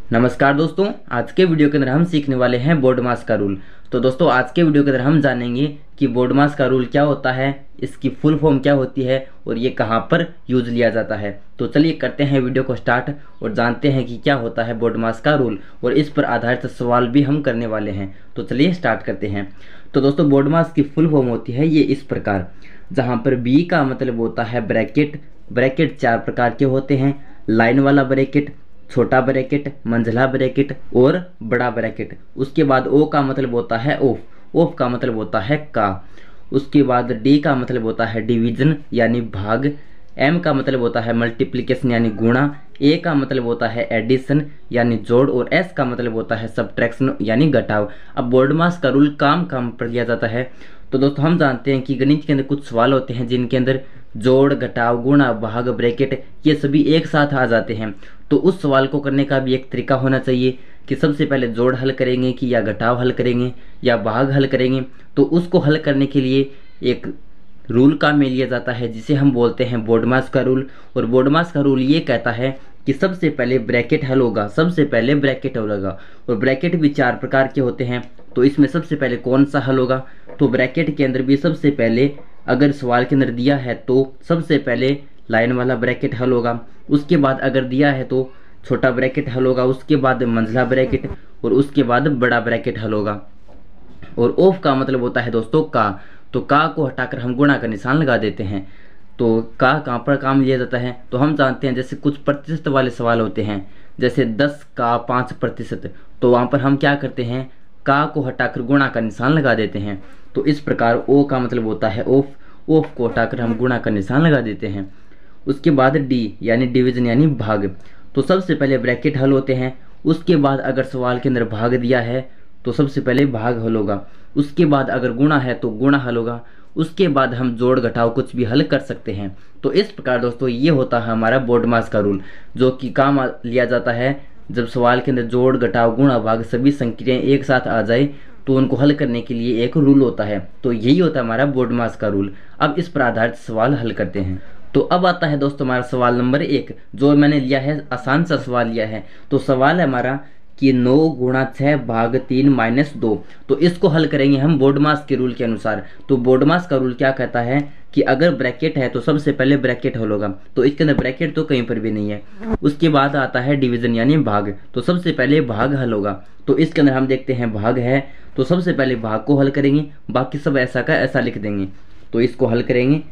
नमस्कार दोस्तों, आज के वीडियो के अंदर हम सीखने वाले हैं बोर्डमास का रूल। तो दोस्तों आज के वीडियो के अंदर हम जानेंगे कि बोर्डमास का रूल क्या होता है, इसकी फुल फॉर्म क्या होती है और ये कहाँ पर यूज लिया जाता है। तो चलिए करते हैं वीडियो को स्टार्ट और जानते हैं कि क्या होता है बोर्डमास का रूल, और इस पर आधारित सवाल भी हम करने वाले हैं। तो चलिए स्टार्ट करते हैं। तो दोस्तों बोर्डमास की फुल फॉर्म होती है ये इस प्रकार, जहाँ पर बी का मतलब होता है ब्रैकेट। ब्रैकेट चार प्रकार के होते हैं: लाइन वाला ब्रैकेट, छोटा ब्रैकेट, मंझला ब्रैकेट और बड़ा ब्रैकेट। उसके बाद ओ का मतलब होता है ऑफ, ऑफ का मतलब होता है का। उसके बाद डी का मतलब होता है डिवीजन यानी भाग, एम का मतलब होता है मल्टीप्लिकेशन यानी गुणा, ए का मतलब होता है एडिशन यानी जोड़ और एस का मतलब होता है सब्ट्रैक्शन यानी घटाव। अब बोर्डमास का रूल काम काम पर लिया जाता है। तो दोस्तों हम जानते हैं कि गणित के अंदर कुछ सवाल होते हैं जिनके अंदर जोड़, घटाव, गुणा, भाग, ब्रैकेट ये सभी एक साथ आ जाते हैं। तो उस सवाल को करने का भी एक तरीका होना चाहिए कि सबसे पहले जोड़ हल करेंगे कि या घटाव हल करेंगे या भाग हल करेंगे। तो उसको हल करने के लिए एक रूल काम में लिया जाता है जिसे हम बोलते हैं बोर्डमास का रूल। और बोर्डमास का रूल ये कहता है कि सबसे पहले ब्रैकेट हल होगा, सबसे पहले ब्रैकेट हल होगा। और ब्रैकेट भी चार प्रकार के होते हैं। तो इसमें सबसे पहले कौन सा हल होगा, तो ब्रैकेट के अंदर भी सबसे पहले अगर सवाल के अंदर दिया है तो सबसे पहले लाइन वाला ब्रैकेट हल होगा। उसके बाद अगर दिया है तो छोटा ब्रैकेट हल होगा, उसके बाद मंझला ब्रैकेट और उसके बाद बड़ा ब्रैकेट हल होगा। और ऑफ का मतलब होता है दोस्तों का। तो का को हटाकर हम गुणा का निशान लगा देते हैं। तो का कहाँ पर काम लिया जाता है, तो हम जानते हैं जैसे कुछ प्रतिशत वाले सवाल होते हैं, जैसे 10 का 5%, तो वहाँ पर हम क्या करते हैं, का को हटाकर गुणा का निशान लगा देते हैं। तो इस प्रकार ओ का मतलब होता है ऑफ, ऑफ को हटाकर हम गुणा का निशान लगा देते हैं। उसके बाद डी यानी डिवीजन यानी भाग। तो सबसे पहले ब्रैकेट हल होते हैं, उसके बाद अगर सवाल के अंदर भाग दिया है तो सबसे पहले भाग हल होगा, उसके बाद अगर गुणा है तो गुणा हल होगा, उसके बाद हम जोड़ घटाव कुछ भी हल कर सकते हैं। तो इस प्रकार दोस्तों ये होता है हमारा बोर्डमास का रूल, जो कि काम लिया जाता है जब सवाल के अंदर जोड़, घटाव, गुणा, भाग सभी संक्रियाएं एक साथ आ जाए तो उनको हल करने के लिए एक रूल होता है। तो यही होता है हमारा बोर्डमास का रूल। अब इस पर आधारित सवाल हल करते हैं। तो अब आता है दोस्तों हमारा सवाल नंबर 1, जो मैंने लिया है आसान सा सवाल लिया है। तो सवाल है हमारा कि 9 गुणा 6 भाग 3 माइनस 2। तो इसको हल करेंगे हम बोर्डमास के रूल के अनुसार। तो बोर्डमास का रूल क्या कहता है कि अगर ब्रैकेट है तो सबसे पहले ब्रैकेट हल होगा। तो इसके अंदर ब्रैकेट तो कहीं पर भी नहीं है। उसके बाद आता है डिवीजन यानी भाग, तो सबसे पहले भाग हल होगा। तो इसके अंदर हम देखते हैं भाग है, तो सबसे पहले भाग को हल करेंगे, बाकी सब ऐसा का ऐसा लिख देंगे। तो इसको हल करेंगे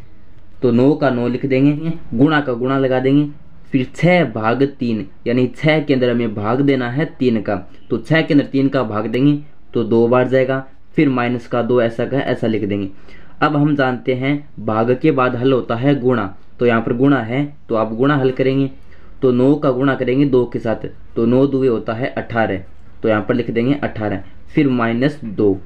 तो 9 का 9 लिख देंगे, गुणा का गुणा लगा देंगे, फिर 6 भाग 3 यानी 6 के अंदर हमें भाग देना है 3 का। तो 6 के अंदर 3 का भाग देंगे तो 2 बार जाएगा, फिर माइनस का 2 ऐसा का ऐसा लिख देंगे। अब हम जानते हैं भाग के बाद हल होता है गुणा। तो यहाँ पर गुणा है तो आप गुणा हल करेंगे, तो 9 का गुणा करेंगे 2 के साथ, तो 9 दूए होता है 18। तो यहाँ पर लिख देंगे 18, फिर माइनस 2।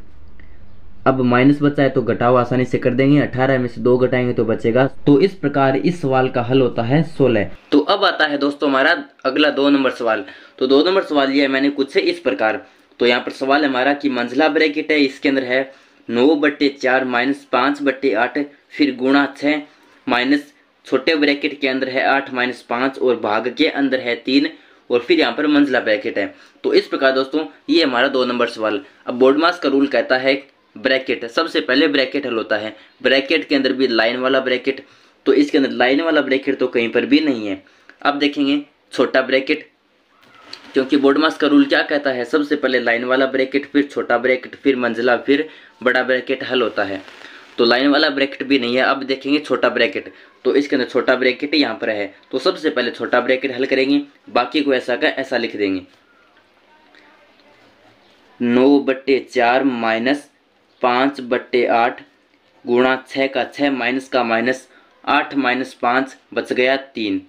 अब माइनस बचा है तो घटाव आसानी से कर देंगे, 18 में से 2 घटाएंगे तो बचेगा। तो इस प्रकार इस सवाल का हल होता है 16। तो अब आता है दोस्तों हमारा अगला 2 नंबर सवाल। तो 2 नंबर सवाल लिया है मैंने कुछ से इस प्रकार। तो यहाँ पर सवाल है हमारा कि मंझला ब्रैकेट है, इसके अंदर है 9/4 माइनस 5/8, फिर गुणा 6 माइनस छोटे ब्रैकेट के अंदर है 8 माइनस 5 और भाग के अंदर है 3 और फिर यहाँ पर मंझला ब्रैकेट है। तो इस प्रकार दोस्तों ये हमारा 2 नंबर सवाल। अब बोर्डमास का रूल कहता है ब्रैकेट, सबसे पहले ब्रैकेट हल होता है। ब्रैकेट के अंदर भी लाइन वाला ब्रैकेट, तो इसके अंदर लाइन वाला ब्रैकेट तो कहीं पर भी नहीं है। अब देखेंगे छोटा ब्रैकेट, क्योंकि बोर्डमास का रूल क्या कहता है, सबसे पहले लाइन वाला ब्रैकेट, फिर छोटा ब्रैकेट, फिर मंझला, फिर बड़ा ब्रैकेट हल होता है। तो लाइन वाला ब्रैकेट भी नहीं है। अब देखेंगे छोटा ब्रैकेट, तो इसके अंदर छोटा ब्रैकेट यहाँ पर है, तो सबसे पहले छोटा ब्रैकेट हल करेंगे, बाकी को ऐसा का ऐसा लिख देंगे। 9/4 माइनस 5/8 गुणा 6 का 6 माइनस का माइनस 8 माइनस 5 बच गया 3,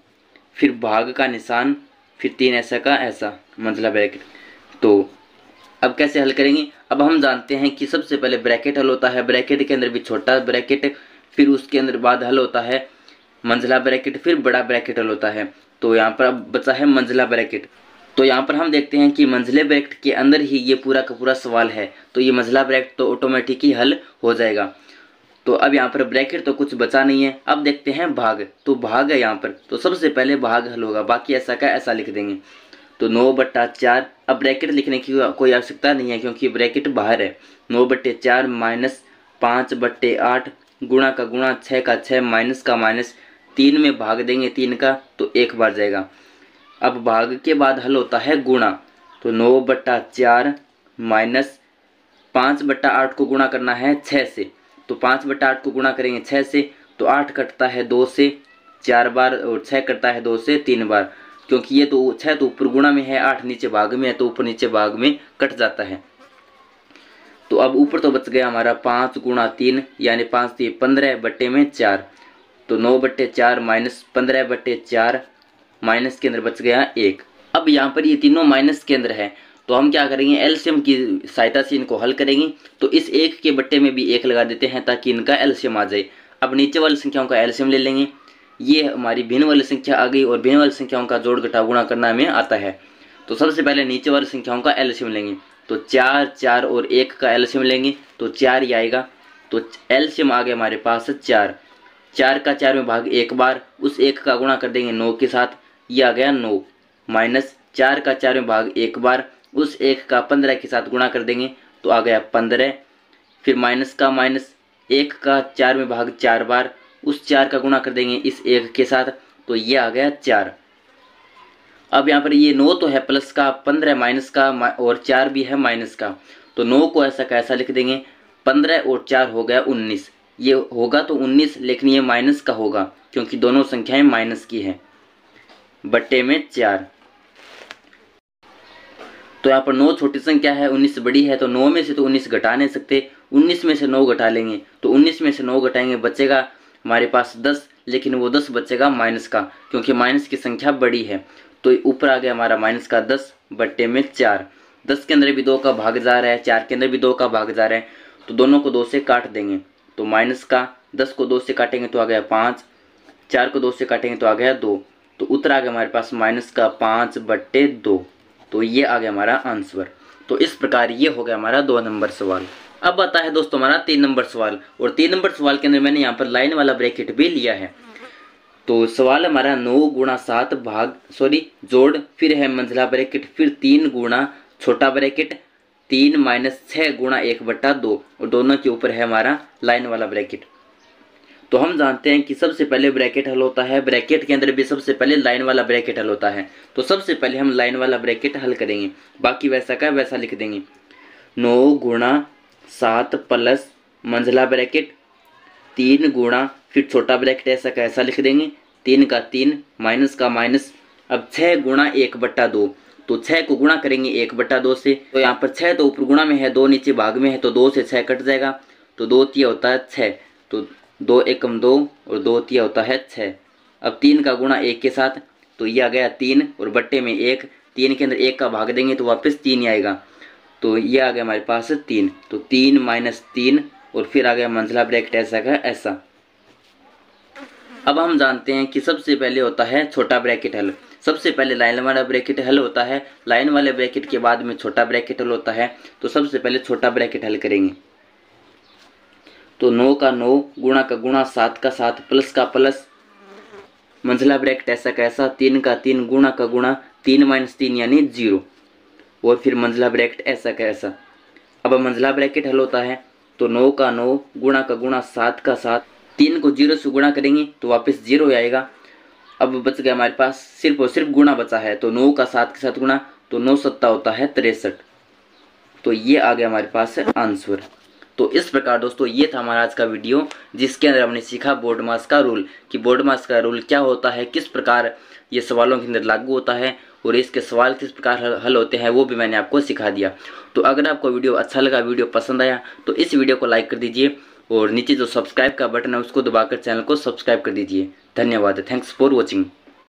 फिर भाग का निशान, फिर 3 ऐसा का ऐसा मंझला ब्रैकेट। तो अब कैसे हल करेंगे, अब हम जानते हैं कि सबसे पहले ब्रैकेट हल होता है, ब्रैकेट के अंदर भी छोटा ब्रैकेट, फिर उसके अंदर बाद हल होता है मंझला ब्रैकेट, फिर बड़ा ब्रैकेट हल होता है। तो यहाँ पर अब बचा है मंझला ब्रैकेट। तो यहाँ पर हम देखते हैं कि मंझले ब्रैकेट के अंदर ही ये पूरा का पूरा सवाल है, तो ये मंझला ब्रैकेट तो ऑटोमेटिक ही हल हो जाएगा। तो अब यहाँ पर ब्रैकेट तो कुछ बचा नहीं है। अब देखते हैं भाग, तो भाग है यहाँ पर, तो सबसे पहले भाग हल होगा, बाकी ऐसा का ऐसा लिख देंगे। तो 9/4। अब ब्रैकेट लिखने की कोई आवश्यकता नहीं है क्योंकि ब्रैकेट बाहर है। 9/4 माइनस 5/8 गुणा का गुणा 6 का 6 माइनस का माइनस 3 में भाग देंगे 3 का तो 1 बार जाएगा। अब भाग के बाद हल होता है गुणा, तो 9/4 माइनस 5/8 को गुणा करना है 6 से, तो 5/8 को गुणा करेंगे 6 से तो 8 कटता है 2 से 4 बार और 6 कटता है 2 से 3 बार, क्योंकि ये तो 6 तो ऊपर गुणा में है, 8 नीचे भाग में है तो ऊपर नीचे भाग में कट जाता है। तो अब ऊपर तो बच गया हमारा 5 गुणा 3 यानी 5 3 15/4, तो 9/4 माइनस 15/4 माइनस के अंदर बच गया 1। अब यहाँ पर ये तीनों माइनस के अंदर है तो हम क्या करेंगे, एलसीएम की सहायता से इनको हल करेंगे। तो इस 1 के बट्टे में भी 1 लगा देते हैं ताकि इनका एलसीएम आ जाए। अब नीचे वाली संख्याओं का एलसीएम ले लेंगे, ये हमारी भिन्न वाली संख्या आ गई और भिन्न वाली संख्याओं का जोड़ घटाव गुणा करना हमें आता है। तो सबसे पहले नीचे वाली संख्याओं का एलसीएम लेंगे, तो 4 4 और 1 का एलसीएम लेंगे तो 4 ही आएगा। तो एलसीएम आ गया हमारे पास 4। 4 का 4 में भाग 1 बार, उस 1 का गुणा कर देंगे 9 के साथ, ये आ गया 9 माइनस 4 का 4 में भाग 1 बार, उस 1 का 15 के साथ गुणा कर देंगे तो आ गया 15। फिर माइनस का माइनस 1 का 4 में भाग 4 बार, उस 4 का गुणा कर देंगे इस 1 के साथ तो ये आ गया 4। अब यहाँ पर ये 9 तो है प्लस का, 15 माइनस का और 4 भी है माइनस का, तो 9 को ऐसा कैसा लिख देंगे, 15 और 4 हो गया 19। ये होगा तो 19 लेकिन ये माइनस का होगा क्योंकि दोनों संख्याएं माइनस की है, बट्टे में 4। तो यहाँ पर 9 छोटी संख्या है, 19 बड़ी है, तो 9 में से तो 19 घटा नहीं सकते, 19 में से 9 घटा लेंगे तो 19 में से 9 घटाएंगे बचेगा हमारे पास 10, लेकिन वो 10 बचेगा माइनस का क्योंकि माइनस की संख्या बड़ी है। तो ऊपर आ गया हमारा माइनस का 10 बट्टे में 4। 10 के अंदर भी 2 का भाग जा रहा है, 4 के अंदर भी 2 का भाग जा रहा है, तो दोनों को 2 से काट देंगे। तो माइनस का 10 को 2 से काटेंगे तो आ गया 5, 4 को 2 से काटेंगे तो आ गया 2, तो उत्तर आ गया हमारे पास माइनस का 5/2। तो ये आ गया हमारा आंसर। तो इस प्रकार ये हो गया हमारा 2 नंबर सवाल। अब आता है दोस्तों हमारा 3 नंबर सवाल, और 3 नंबर सवाल के अंदर मैंने यहाँ पर लाइन वाला ब्रैकेट भी लिया है। तो सवाल हमारा 9 गुणा 7 जोड़, फिर है मंझला ब्रैकेट, फिर 3 गुणा छोटा ब्रैकेट 3 माइनस 6 गुणा 1/2 और दोनों के ऊपर है हमारा लाइन वाला ब्रैकेट। तो हम जानते हैं कि सबसे पहले ब्रैकेट हल होता है, ब्रैकेट के अंदर भी सबसे पहले लाइन वाला ब्रैकेट हल होता है। तो सबसे पहले हम लाइन वाला ब्रैकेट हल करेंगे, बाकी वैसा का वैसा लिख देंगे। 9 गुणा 7 प्लस मंझला ब्रैकेट 3 गुणा फिर छोटा ब्रैकेट ऐसा का ऐसा लिख देंगे, 3 का 3 माइनस का माइनस। अब 6 गुणा 1/2, तो 6 को गुणा करेंगे 1/2 से, तो यहाँ पर 6 तो ऊपर गुणा में है, 2 नीचे भाग में है, तो 2 से 6 कट जाएगा, तो 2 तिया होता है 6, तो 2 एकम 2 और 2 तिया होता है 6। अब 3 का गुणा 1 के साथ, तो ये आ गया 3 और बट्टे में 1, 3 के अंदर 1 का भाग देंगे तो वापस 3 ही आएगा, तो ये आ गया हमारे पास 3, तो 3 माइनस 3 और फिर आ गया मंझला ब्रैकेट ऐसा का ऐसा। अब हम जानते हैं कि सबसे पहले होता है छोटा ब्रैकेट हल, सबसे पहले लाइन वाला ब्रैकेट हल होता है, लाइन वाले ब्रैकेट के बाद में छोटा ब्रैकेट हल होता है। तो सबसे पहले छोटा ब्रैकेट हल करेंगे, तो 9 का 9 गुणा का गुणा 7 का 7 प्लस का प्लस मंझला ब्रैकेट ऐसा का ऐसा, 3 का 3 गुणा का गुणा 3 माइनस 3 यानी 0 और फिर मंझला ब्रैकेट ऐसा का ऐसा। अब मंझला ब्रैकेट हल होता है, तो 9 का 9 गुणा का गुणा 7 का 7, 3 को 0 से गुणा करेंगे तो वापस 0 आएगा। अब बच गया हमारे पास सिर्फ और सिर्फ गुणा बचा है, तो 9 का 7 के साथ गुणा, तो 9 सत्ता होता है 63। तो ये आ गया हमारे पास आंसर। तो इस प्रकार दोस्तों ये था हमारा आज का वीडियो, जिसके अंदर हमने सीखा बोर्ड मास का रूल, कि बोर्ड मास का रूल क्या होता है, किस प्रकार ये सवालों के अंदर लागू होता है और इसके सवाल किस प्रकार हल होते हैं वो भी मैंने आपको सिखा दिया। तो अगर आपको वीडियो अच्छा लगा, वीडियो पसंद आया, तो इस वीडियो को लाइक कर दीजिए और नीचे जो सब्सक्राइब का बटन है उसको दबाकर चैनल को सब्सक्राइब कर दीजिए। धन्यवाद, थैंक्स फॉर वॉचिंग।